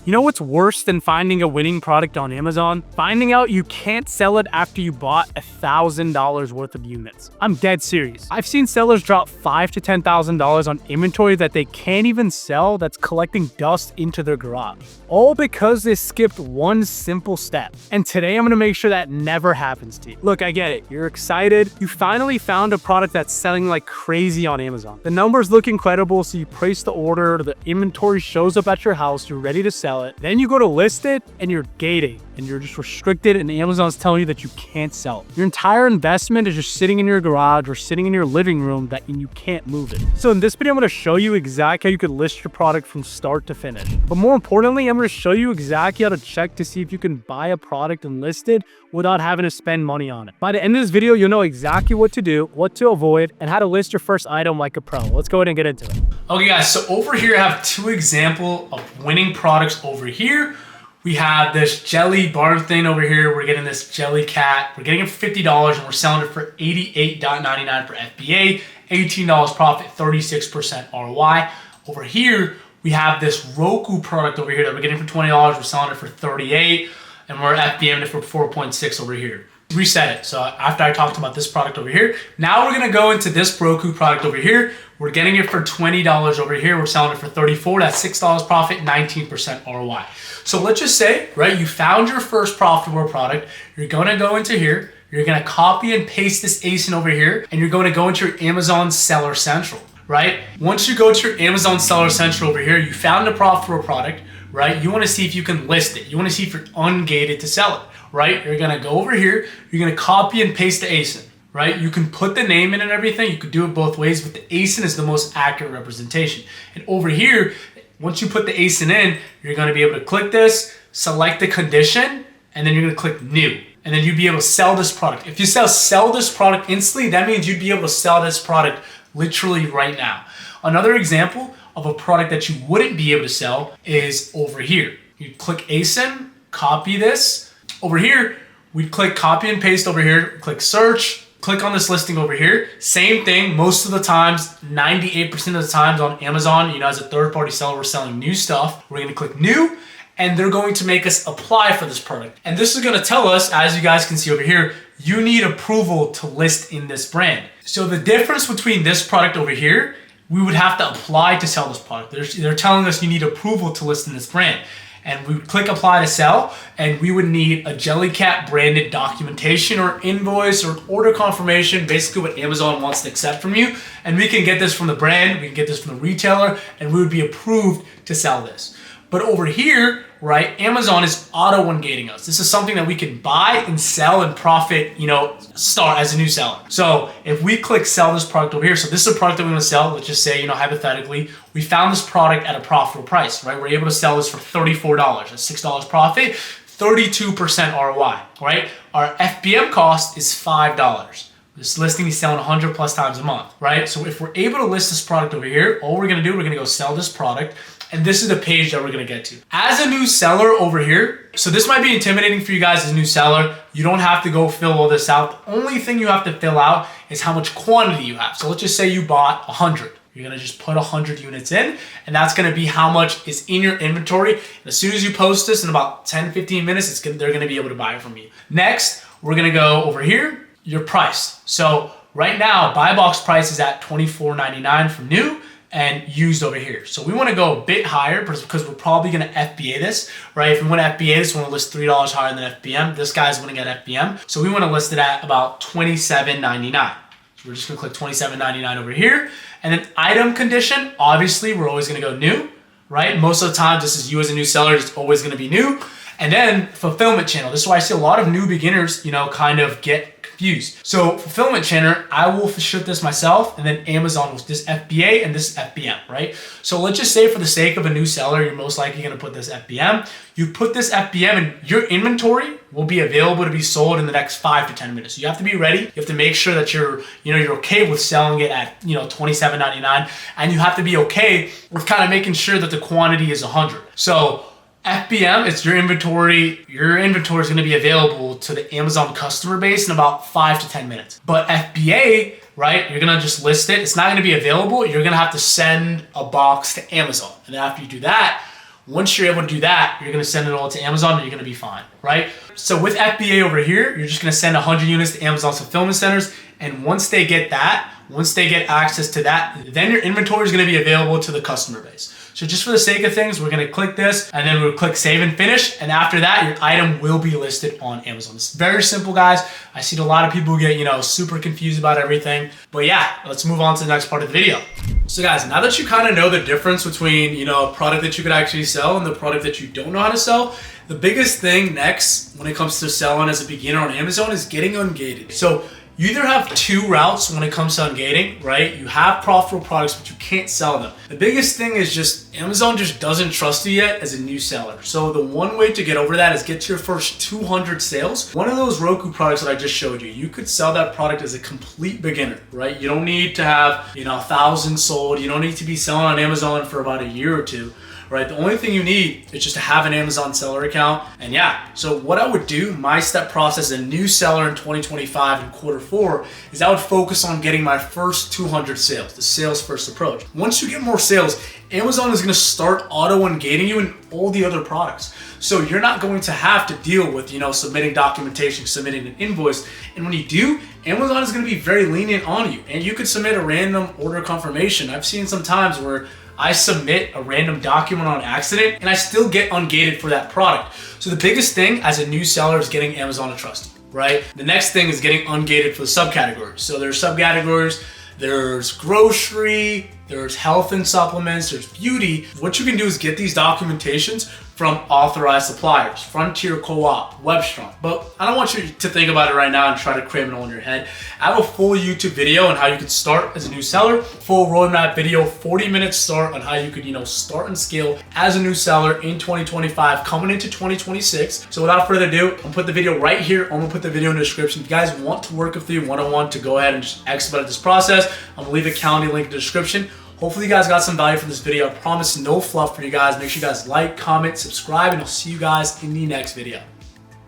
You know what's worse than finding a winning product on Amazon? Finding out you can't sell it after you bought $1,000 worth of units. I'm dead serious. I've seen sellers drop $5,000 to $10,000 on inventory that they can't even sell that's collecting dust into their garage. All because they skipped one simple step. And today I'm gonna make sure that never happens to you. Look, I get it. You're excited. You finally found a product that's selling like crazy on Amazon. The numbers look incredible, so you place the order, the inventory shows up at your house, you're ready to sell it. Then you go to list it and you're gating and you're just restricted and Amazon's telling you that you can't sell it. Your entire investment is just sitting in your garage or sitting in your living room that you can't move it. So in this video, I'm gonna show you exactly how you could list your product from start to finish. But more importantly, I'm gonna show you exactly how to check to see if you can buy a product and list it without having to spend money on it. By the end of this video, you'll know exactly what to do, what to avoid, and how to list your first item like a pro. Let's go ahead and get into it. Okay guys, so over here I have two examples of winning products over here. We have this jelly barn thing over here. We're getting this jelly cat. We're getting it for $50 and we're selling it for $88.99 for FBA, $18 profit, 36% ROI. Over here, we have this Roku product over here that we're getting for $20. We're selling it for $38 and we're FBAing it for 4.6 over here. Reset it. So after I talked about this product over here, now we're gonna go into this Roku product over here. We're getting it for $20 over here. We're selling it for $34. That's $6 profit, 19% ROI. So let's just say, right, you found your first profitable product. You're gonna go into here. You're gonna copy and paste this ASIN over here, and you're gonna go into your Amazon Seller Central, right? Once you go to your Amazon Seller Central over here, you found a profitable product, right? You wanna see if you can list it. You wanna see if you're ungated to sell it, right? You're gonna go over here. You're gonna copy and paste the ASIN. Right? You can put the name in and everything. You could do it both ways, but the ASIN is the most accurate representation. And over here, once you put the ASIN in, you're gonna be able to click this, select the condition, and then you're gonna click new. And then you'd be able to sell this product. If you sell this product instantly, that means you'd be able to sell this product literally right now. Another example of a product that you wouldn't be able to sell is over here. You click ASIN, copy this. Over here, we'd click copy and paste over here, click search, click on this listing over here. Same thing, most of the times, 98% of the times on Amazon, you know, as a third-party seller, we're selling new stuff. We're gonna click new, and they're going to make us apply for this product. And this is gonna tell us, as you guys can see over here, you need approval to list in this brand. So the difference between this product over here, we would have to apply to sell this product. They're telling us you need approval to list in this brand. And we would click apply to sell, and we would need a Jellycat branded documentation or invoice or order confirmation, basically what Amazon wants to accept from you. And we can get this from the brand, we can get this from the retailer, and we would be approved to sell this. But over here, right, Amazon is auto-ungating us. This is something that we can buy and sell and profit, you know, start as a new seller. So if we click sell this product over here, so this is a product that we want to sell, let's just say, you know, hypothetically, we found this product at a profitable price, right? We're able to sell this for $34, that's $6 profit, 32% ROI, right? Our FBM cost is $5. This listing is selling 100 plus times a month, right? So if we're able to list this product over here, all we're gonna do, we're gonna go sell this product, and this is the page that we're gonna get to. As a new seller over here, so this might be intimidating for you guys as a new seller. You don't have to go fill all this out. The only thing you have to fill out is how much quantity you have. So let's just say you bought 100. You're gonna just put 100 units in, and that's gonna be how much is in your inventory. And as soon as you post this in about 10, 15 minutes, they're gonna be able to buy it from you. Next, we're gonna go over here, your price. So right now, buy box price is at $24.99 for new and used over here. So we wanna go a bit higher because we're probably gonna FBA this, right? If we wanna FBA this, we wanna list $3 higher than FBM. This guy's gonna get FBM. So we wanna list it at about $27.99. So we're just gonna click $27.99 over here. And then item condition, obviously we're always gonna go new, right? Most of the time, this is you as a new seller, it's always gonna be new. And then fulfillment channel. This is why I see a lot of new beginners, you know, kind of get confused. So fulfillment channel, I will ship this myself, and then Amazon will this FBA and this FBM, right? So let's just say for the sake of a new seller, you're most likely gonna put this FBM. You put this FBM and your inventory will be available to be sold in the next 5 to 10 minutes. So you have to be ready. You have to make sure that you're okay with selling it at, you know, $27.99, and you have to be okay with kind of making sure that the quantity is 100. So FBM, it's your inventory. Your inventory is going to be available to the Amazon customer base in about 5 to 10 minutes. But FBA, right, you're going to just list it. It's not going to be available. You're going to have to send a box to Amazon. And then after you do that, Once you're able to do that, you're gonna send it all to Amazon and you're gonna be fine, right? So with FBA over here, you're just gonna send 100 units to Amazon fulfillment centers, and once they get that, once they get access to that, then your inventory is gonna be available to the customer base. So just for the sake of things, we're gonna click this and then we'll click save and finish. And after that, your item will be listed on Amazon. It's very simple, guys. I see a lot of people get, super confused about everything. But yeah, let's move on to the next part of the video. So guys, now that you kind of know the difference between, a product that you could actually sell and the product that you don't know how to sell, the biggest thing next when it comes to selling as a beginner on Amazon is getting ungated. So you either have two routes when it comes to ungating, right? You have profitable products, but you can't sell them. The biggest thing is just Amazon just doesn't trust you yet as a new seller. So the one way to get over that is get to your first 200 sales. One of those Roku products that I just showed you, you could sell that product as a complete beginner, right? You don't need to have, 1,000 sold. You don't need to be selling on Amazon for about a year or two. Right? The only thing you need is just to have an Amazon seller account. And yeah, so what I would do, my step process as a new seller in 2025 in Q4 is I would focus on getting my first 200 sales, the sales first approach. Once you get more sales, Amazon is gonna start auto-ungating you in all the other products. So you're not going to have to deal with, submitting documentation, submitting an invoice. And when you do, Amazon is gonna be very lenient on you. And you could submit a random order confirmation. I've seen some times where I submit a random document on accident and I still get ungated for that product. So the biggest thing as a new seller is getting Amazon to trust you, right? The next thing is getting ungated for the subcategories. So there's subcategories, there's grocery, there's health and supplements, there's beauty. What you can do is get these documentations from authorized suppliers, Frontier Co-op, Webstrom. But I don't want you to think about it right now and try to cram it all in your head. I have a full YouTube video on how you could start as a new seller, full roadmap video, 40-minute start on how you could, start and scale as a new seller in 2025, coming into 2026. So without further ado, I'm gonna put the video right here. I'm gonna put the video in the description. If you guys want to work with me one-on-one to go ahead and just expedite this process, I'm gonna leave a calendar link in the description. Hopefully you guys got some value from this video. I promise no fluff for you guys. Make sure you guys like, comment, subscribe, and I'll see you guys in the next video.